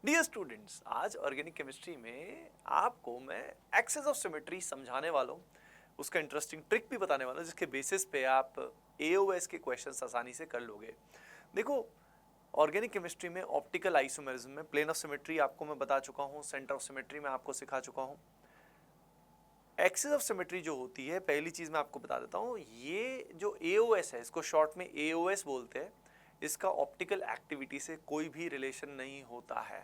Dear students, आज organic chemistry में आपको मैं एक्सेस ऑफ सिमेट्री समझाने वाला हूँ, उसका इंटरेस्टिंग ट्रिक भी बताने वाला हूँ जिसके बेसिस पे आप एओएस के क्वेश्चंस आसानी से कर लोगे। देखो, ऑर्गेनिक केमिस्ट्री में ऑप्टिकल आइसोमेरिज्म में प्लेन ऑफ सिमेट्री आपको मैं बता चुका हूँ, सेंटर ऑफ सिमेट्री में आपको सिखा चुका हूँ। एक्सेस ऑफ सिमेट्री जो होती है, पहली चीज मैं आपको बता देता हूँ, ये जो एओएस है, इसको शॉर्ट में एओएस बोलते हैं, इसका ऑप्टिकल एक्टिविटी से कोई भी रिलेशन नहीं होता है।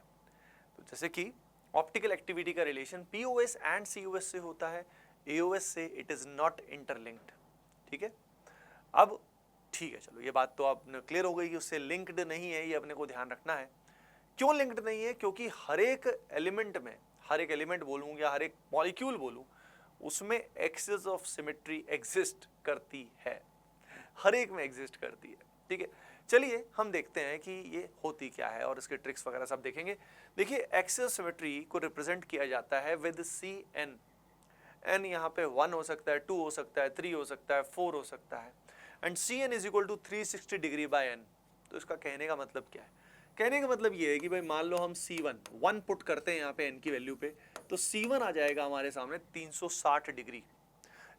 तो जैसे कि ऑप्टिकल एक्टिविटी का रिलेशन पीओएस एंड सीओएस से होता है, एओएस से इट इज नॉट इंटरलिंक्ड। ठीक है, अब ठीक है, चलो ये बात तो आपने क्लियर हो गई कि उससे लिंक्ड नहीं है, ये अपने को ध्यान रखना है। क्यों लिंक्ड नहीं है? क्योंकि हर एक एलिमेंट में, हर एक एलिमेंट बोलूं या हर एक मॉलिक्यूल बोलूं, उसमें एक्सेस ऑफ सिमेट्री एग्जिस्ट करती है, हर एक में एग्जिस्ट करती है। ठीक है, चलिए हम देखते हैं कि ये होती क्या है और इसके ट्रिक्स वगैरह सब देखेंगे। देखिए, एक्सेस सिमेट्री को रिप्रेजेंट किया जाता है विद सी एन। एन यहाँ पे 1 हो सकता है, 2 हो सकता है, 3 हो सकता है, 4 हो सकता है, and C N is equal to 360 degree by N. तो इसका कहने का मतलब क्या है? कहने का मतलब ये है कि भाई मान लो हम C1 पुट करते हैं यहाँ पे n की वैल्यू पे, तो C1 आ जाएगा हमारे सामने 360 डिग्री।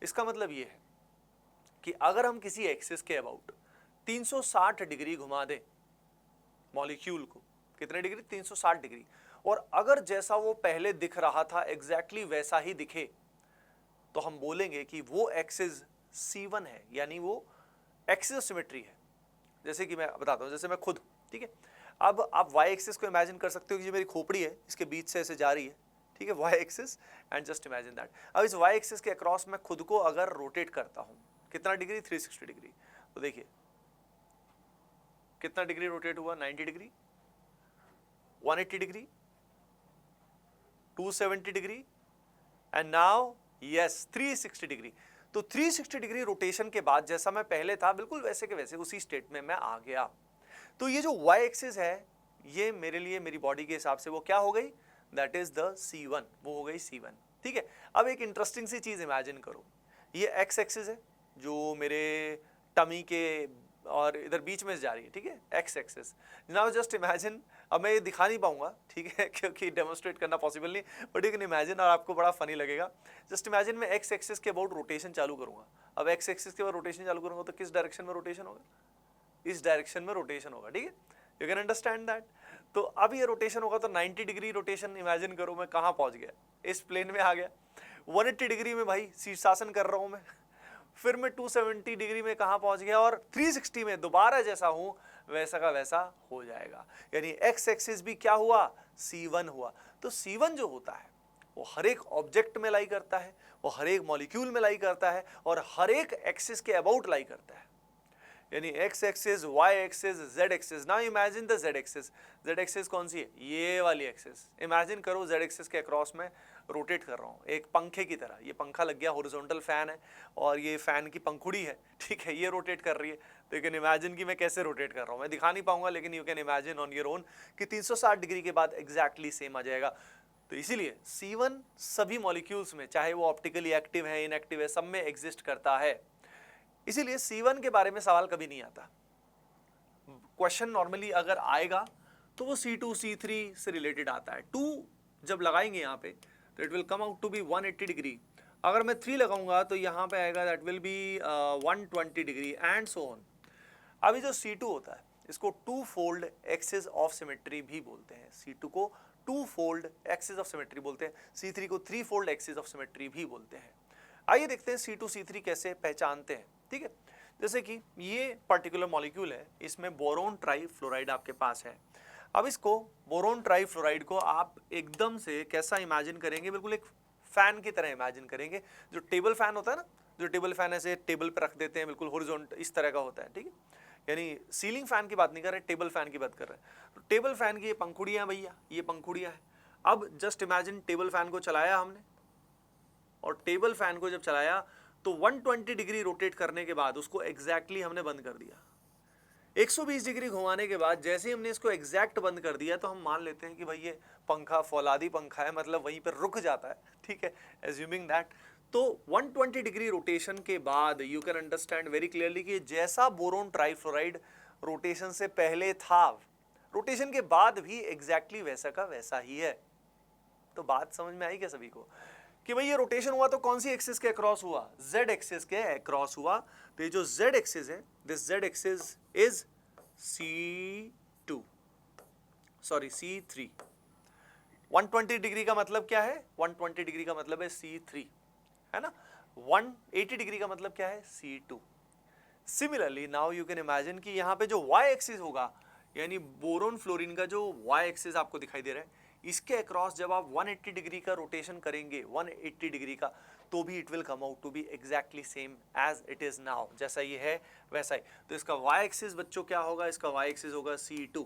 इसका मतलब ये है कि अगर हम किसी एक्सिस के अबाउट 360 डिग्री घुमा दें मॉलिक्यूल को, कितने डिग्री? 360 डिग्री, और अगर जैसा वो पहले दिख रहा था एग्जैक्टली वैसा ही दिखे, तो हम बोलेंगे कि वो एक्सिस C1 है, यानी वो एक्सिस ऑफ सिमेट्री है। जैसे कि मैं बताता हूँ, जैसे मैं खुद, ठीक है, अब आप वाई एक्सिस को इमेजिन कर सकते हो कि जो मेरी खोपड़ी है इसके बीच से ऐसे जा रही है, ठीक है, Y axis, and just imagine that. अब इस वाई एक्सिस के अक्रॉस मैं खुद को अगर रोटेट करता हूँ, कितना डिग्री? 360 डिग्री। तो देखिए कितना डिग्री रोटेट हुआ? 90 degree, 180 degree, 270 degree, and now yes 360 degree. तो 360 डिग्री रोटेशन के बाद जैसा मैं पहले था बिल्कुल वैसे के वैसे उसी स्टेट में मैं आ गया। तो ये जो y एक्सिस है, ये मेरे लिए, मेरी बॉडी के हिसाब से वो क्या हो गई? दैट इज द C1, वो हो गई C1। ठीक है, अब एक इंटरेस्टिंग सी चीज इमेजिन करो, ये x एक्सिस है जो मेरे टमी के और इधर बीच में जा रही है, ठीक है, x axis. Now just imagine, अब मैं ये दिखा नहीं पाऊंगा, ठीक है, क्योंकि डेमोन्स्ट्रेट करना पॉसिबल नहीं, बट यू कैन इमेजिन, और आपको बड़ा फनी लगेगा। जस्ट इमेजिन मैं x एक्सिस के अबाउट रोटेशन चालू करूंगा। अब x एक्सिस के बाद रोटेशन चालू करूंगा तो किस डायरेक्शन में रोटेशन होगा? इस डायरेक्शन में रोटेशन होगा। ठीक है, यू कैन अंडरस्टैंड दैट। तो अब ये रोटेशन होगा तो 90 डिग्री रोटेशन इमेजिन करो, मैं कहां पहुंच गया? इस प्लेन में आ गया। 180 डिग्री में भाई शीर्षासन कर रहा हूं मैं, फिर मैं 270 डिग्री में कहां पहुंच गया, और 360 में दोबारा जैसा हूं वैसा का वैसा हो जाएगा। यानी एक्स एक्सिस भी क्या हुआ? C1 हुआ। तो C1 जो होता है वो हर एक ऑब्जेक्ट में लाई करता है, वो हर एक मॉलिक्यूल में लाई करता है, और हर एक एक्सिस के अबाउट लाई करता है। यानी x axis, y axis, z axis. Now imagine the z axis. z axis कौन सी है? ये वाली एक्सिस। इमेजिन करो z एक्सिस के अक्रॉस में रोटेट कर रहा हूँ एक पंखे की तरह। ये पंखा लग गया, हॉरिजॉन्टल फैन है, और ये फैन की पंखुड़ी है, ठीक है, ये रोटेट कर रही है। तो यू कैन इमेजिन कि मैं कैसे रोटेट कर रहा हूँ। मैं दिखा नहीं पाऊंगा, लेकिन you can imagine on your own कि 360 डिग्री के बाद एग्जैक्टली सेम आ जाएगा। तो इसीलिए C1 सभी मॉलिक्यूल्स में, चाहे वो ऑप्टिकली एक्टिव है, इनएक्टिव है, सब में एग्जिस्ट करता है। इसीलिए C1 के बारे में सवाल कभी नहीं आता। क्वेश्चन नॉर्मली अगर आएगा तो वो C2 C3 से रिलेटेड आता है। 2 जब लगाएंगे यहाँ पे तो it will come out to be 180 degree. अगर मैं 3 लगाऊंगा तो यहाँ पे आएगा that will be 120 degree, and so on. अभी जो C2 होता है इसको 2 फोल्ड एक्सिस ऑफ सिमेट्री भी बोलते हैं। C2 को 2 फोल्ड एक्सिस ऑफ सिमेट्री बोलते हैं, C3 को 3 फोल्ड एक्सिस ऑफ सिमेट्री भी बोलते हैं। आइए देखते हैं C2 C3 कैसे पहचानते हैं। ठीक है, जैसे कि ये पर्टिकुलर मॉलिक्यूल है, इसमें बोरोन ट्राई फ्लोराइड आपके पास है। अब इसको, बोरोन ट्राई फ्लोराइड को आप एकदम से कैसा इमेजिन करेंगे? बिल्कुल एक फैन की तरह इमेजिन करेंगे। जो टेबल फैन होता है ना, जो टेबल फैन ऐसे टेबल पर रख देते हैं, बिल्कुल हॉरिजॉन्टल इस तरह का होता है। ठीक है, यानी सीलिंग फैन की बात नहीं कर रहे, टेबल फैन की बात कर रहे हैं। तो टेबल फैन की ये पंखुड़ियां भैया, ये पंखुड़ियां हैं। अब जस्ट इमेजिन, टेबल फैन को चलाया हमने, और टेबल फैन को जब चलाया तो 120 डिग्री रोटेट करने के बाद उसको एग्जैक्टली हमने बंद कर दिया। 120 डिग्री घुमाने के बाद जैसे ही हमने इसको एग्जैक्ट बंद कर दिया, तो हम मान लेते हैं कि भाई ये पंखा फौलादी पंखा है, मतलब वहीं पर रुक जाता है। ठीक है, एज्यूमिंग दैट। तो 120 डिग्री रोटेशन के बाद you can understand very clearly कि जैसा बोरोन ट्राईफ्लोराइड रोटेशन से पहले था, रोटेशन के बाद भी एग्जैक्टली वैसा का वैसा ही है। तो बात समझ में आई क्या सभी को कि भाई ये रोटेशन हुआ तो कौन सी एक्सिस के अक्रॉस हुआ, जेड एक्सिस के अक्रॉस हुआ। तो ये जो जेड एक्सिस है, this Z axis is C2 sorry C3। 120 degree का मतलब क्या है, 120 डिग्री का मतलब है C3 है ना, 180 डिग्री का मतलब क्या है C2। Similarly now you can imagine कि यहाँ पे जो y एक्सिस होगा, यानी बोरोन फ्लोरीन का जो y एक्सिस आपको दिखाई दे रहा है, इसके अक्रॉस जब आप 180 डिग्री का रोटेशन करेंगे, 180 डिग्री का, तो भी it will come out to be exactly same as it is now, जैसा ये है वैसा ही। तो इसका y एक्सिस बच्चों क्या होगा, इसका y एक्सिस होगा C2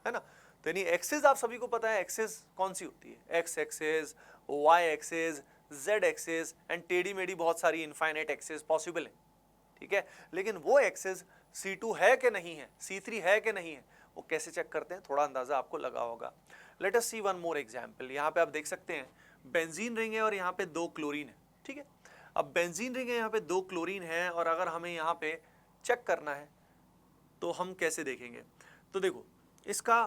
है ना। तो यानी एक्सिस आप सभी को पता है, एक्सिस कौन सी होती है, x axis, y axis, z axis and टेढ़ी मेढ़ी बहुत सारी इनफाइनाइट एक्सिस पॉसिबल है, ठीक है। लेकिन वो एक्सिस C2 है कि नहीं है, C3 है कि नहीं है, वो कैसे चेक करते हैं, थोड़ा अंदाजा आपको लगा होगा। लेट अस सी वन मोर एग्जांपल। यहाँ पे आप देख सकते हैं बेंजीन रिंग है और यहाँ पे 2 क्लोरीन है, ठीक है। अब बेंजीन रिंग है, यहाँ पे 2 क्लोरीन है, और अगर हमें यहाँ पे चेक करना है तो हम कैसे देखेंगे। तो देखो इसका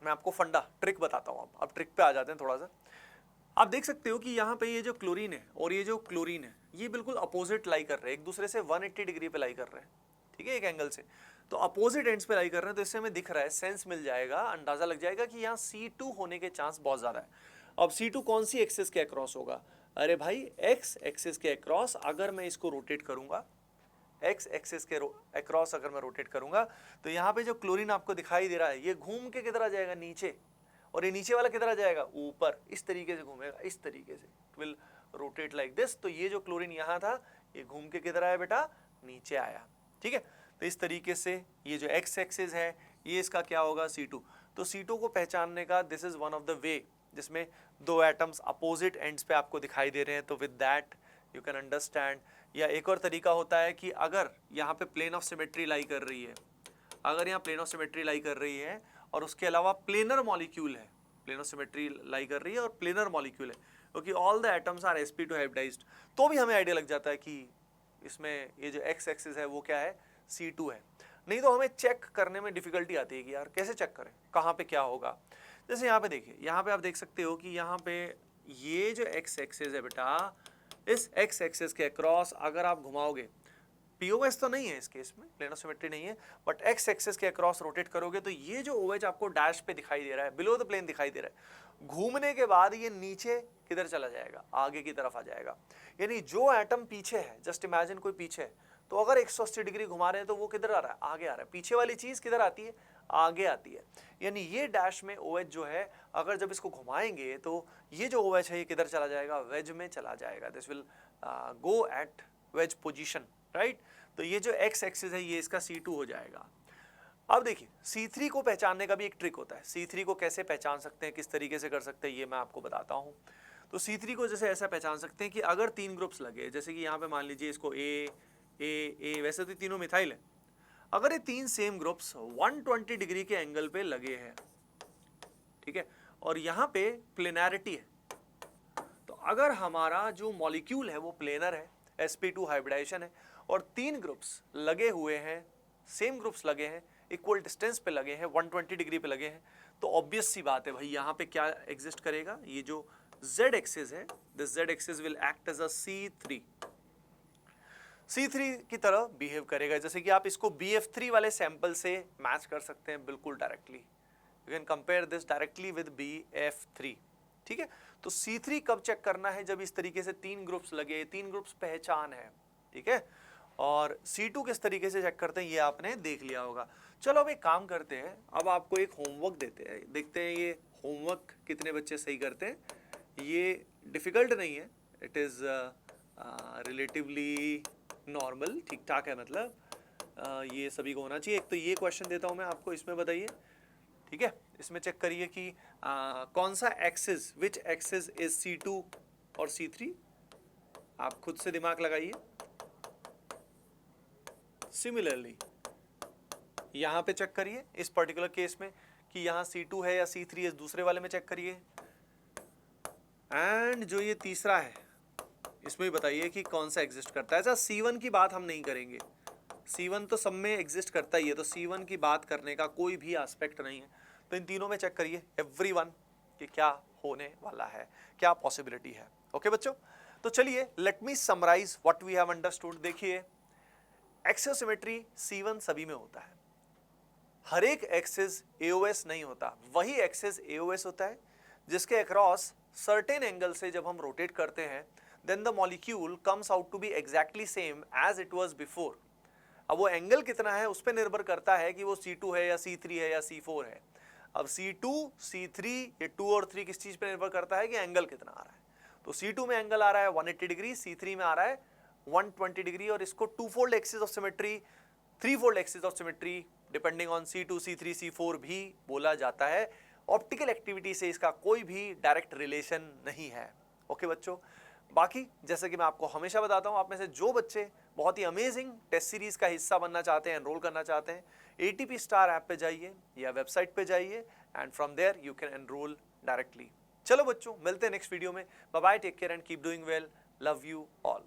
मैं आपको फंडा ट्रिक बताता हूँ। अब ट्रिक पे आ जाते हैं थोड़ा सा। आप देख सकते हो कि यहाँ पे ये जो क्लोरीन है और ये जो क्लोरीन है, ये बिल्कुल अपोजिट लाई कर रहे हैं, एक दूसरे से 180 डिग्री पे लाई कर रहे हैं, ठीक है, एक एंगल से। तो अपोजिट एंड्स पे लाई कर रहे हैं, तो इससे हमें दिख रहा है, सेंस मिल जाएगा, अंदाजा लग जाएगा कि यहाँ C2 होने के चांस बहुत ज्यादा है। अब C2 कौन सी एक्सिस के अक्रॉस होगा, अरे भाई एक्स एक्सिस के अक्रॉस। अगर मैं इसको रोटेट करूंगा, एक्स एक्सिस के अक्रॉस अगर मैं रोटेट करूंगा, तो यहाँ पे जो क्लोरीन आपको दिखाई दे रहा है, ये घूम के किधर आ जाएगा, नीचे, और ये नीचे वाला किधर आ जाएगा, ऊपर। इस तरीके से घूमेगा, इस तरीके से, it will rotate like this. तो ये जो क्लोरीन यहाँ था, ये घूम के किधर आया बेटा, नीचे आया, ठीक है। तो इस तरीके से ये जो एक्स एक्सिस है, ये इसका क्या होगा, C2। तो C2 को पहचानने का this is one of the way, जिसमें 2 एटम्स अपोजिट एंड्स पे आपको दिखाई दे रहे हैं, तो with that you can understand. या एक और तरीका होता है कि अगर यहाँ पे प्लेन ऑफ सिमेट्री लाई कर रही है, अगर यहाँ प्लेन ऑफ सिमेट्री लाई कर रही है और उसके अलावा प्लेनर मॉलिक्यूल है, प्लेन ऑफ सिमेट्री लाई कर रही है और प्लेनर मॉलिक्यूल है, क्योंकि all the atoms are sp2 hybridized, तो भी हमें आइडिया लग जाता है कि इसमें ये जो एक्स एक्सिस है वो क्या है, C2 है। नहीं तो हमें चेक करने में डिफिकल्टी आती है कि यार कैसे चेक करें, कहाँ पे क्या होगा। जैसे यहाँ पे देखिए, यहाँ पे आप देख सकते हो कि यहाँ पे ये जो एक्स एक्सिस है बेटा, इस एक्स एक्सिस के अक्रॉस अगर आप घुमाओगे, POS तो नहीं है इस केस में, प्लेन ऑफ सिमेट्री नहीं है, बट एक्स एक्सिस के अक्रॉस रोटेट करोगे तो ये जो OH आपको डैश पे दिखाई दे रहा है, बिलो द प्लेन दिखाई दे रहा है, घूमने के बाद ये नीचे किधर चला जाएगा, आगे की तरफ आ जाएगा। यानी जो एटम पीछे है, जस्ट इमेजिन कोई पीछे है, तो अगर 180 डिग्री घुमा रहे हैं तो वो किधर आ रहा है, आगे आ रहा है। पीछे वाली चीज किधर आती है, आगे आती है। यानी ये डैश में OH जो है, अगर जब इसको घुमाएंगे तो ये जो OH है ये किधर चला जाएगा, वेज में चला जाएगा। This will go at wedge position, right. तो ये जो एक्स एक्सिस है ये इसका C2 हो जाएगा। अब देखिए C3 को पहचानने का भी एक ट्रिक होता है। C3 को कैसे पहचान सकते हैं, किस तरीके से कर सकते हैं, ये मैं आपको बताता हूँ। तो C3 को जैसे ऐसा पहचान सकते हैं कि अगर 3 ग्रुप्स लगे, जैसे कि यहाँ पे मान लीजिए इसको A, वैसे तो तीनों मिथाइल है, अगर ये 3 सेम ग्रुप्स 120 डिग्री के एंगल पे लगे हैं, ठीक है, और यहाँ पे प्लेनैरिटी है, तो अगर हमारा जो मॉलिक्यूल है वो प्लेनर है, sp2 हाइब्रिडाइजेशन है, और 3 ग्रुप्स लगे हुए हैं, सेम ग्रुप्स लगे हैं, इक्वल डिस्टेंस पे लगे हैं, 120 डिग्री पे लगे हैं, तो ऑब्वियस सी बात है भाई यहाँ पे क्या एग्जिस्ट करेगा, ये जो z एक्सिस है, this z axis will act as a C3 की तरह बिहेव करेगा। जैसे कि आप इसको BF3 वाले सैंपल से मैच कर सकते हैं बिल्कुल directly, you can compare this directly with BF3, ठीक है। तो C3 कब चेक करना है, जब इस तरीके से 3 ग्रुप्स लगे, 3 ग्रुप्स पहचान है, ठीक है। और C2 किस तरीके से चेक करते हैं ये आपने देख लिया होगा। चलो अब एक काम करते हैं, अब आपको एक होमवर्क देते हैं, देखते हैं ये होमवर्क कितने बच्चे सही करते हैं। ये डिफिकल्ट नहीं है, इट इज़ रिलेटिवली नॉर्मल, ठीक ठाक है, मतलब ये सभी को होना चाहिए। एक तो ये क्वेश्चन देता हूँ मैं आपको, इसमें बताइए, ठीक है, इसमें चेक करिए कि कौन सा axis, which axis is C2 और C3, आप खुद से दिमाग लगाइए। सिमिलरली यहाँ पे चेक करिए इस पर्टिकुलर केस में कि यहाँ C2 है या C3 है, दूसरे वाले में चेक करिए। एंड जो ये तीसरा है इसमें भी बताइए कि कौन सा एग्जिस्ट करता है। ऐसा C1 की बात हम नहीं करेंगे, C1 तो सब में एग्जिस्ट करता ही है, तो C1 की बात करने का कोई भी एस्पेक्ट नहीं है। तो इन तीनों में चेक करिए एवरीवन कि क्या होने वाला है, क्या पॉसिबिलिटी है। ओके बच्चों, तो चलिए let me summarise what we have understood. देखिए एक्सियोसिमेट्री C1 सभी में होता है, हर एक एक्सिस AOS नहीं होता, वही एक्सिस AOS होता है जिसके अक्रॉस सर्टेन एंगल से जब हम रोटेट करते हैं then the molecule comes out to be exactly same as it was before. अब वो एंगल कितना है उस पर निर्भर करता है कि वो C2 है या C3 है या C4 है। अब C2, C3 ये 2 और 3 किस चीज पे निर्भर करता है कि एंगल कितना आ रहा है। तो C2 में एंगल आ रहा है 180 डिग्री, C3 में आ रहा है 120 डिग्री, और इसको two fold axis of symmetry, three fold axis of symmetry depending on C2, C3, C4 भी बोला जाता है। ऑप्टिकल एक्टिविटी से इसका कोई भी डायरेक्ट रिलेशन नहीं है। ओके बच्चों, बाकी जैसे कि मैं आपको हमेशा बताता हूं, आप में से जो बच्चे बहुत ही अमेजिंग टेस्ट सीरीज का हिस्सा बनना चाहते हैं, एनरोल करना चाहते हैं, ATP स्टार ऐप पे जाइए या वेबसाइट पे जाइए and from there you can enrol directly. चलो बच्चों, मिलते हैं नेक्स्ट वीडियो में। Bye bye, take care and keep doing well, love you all.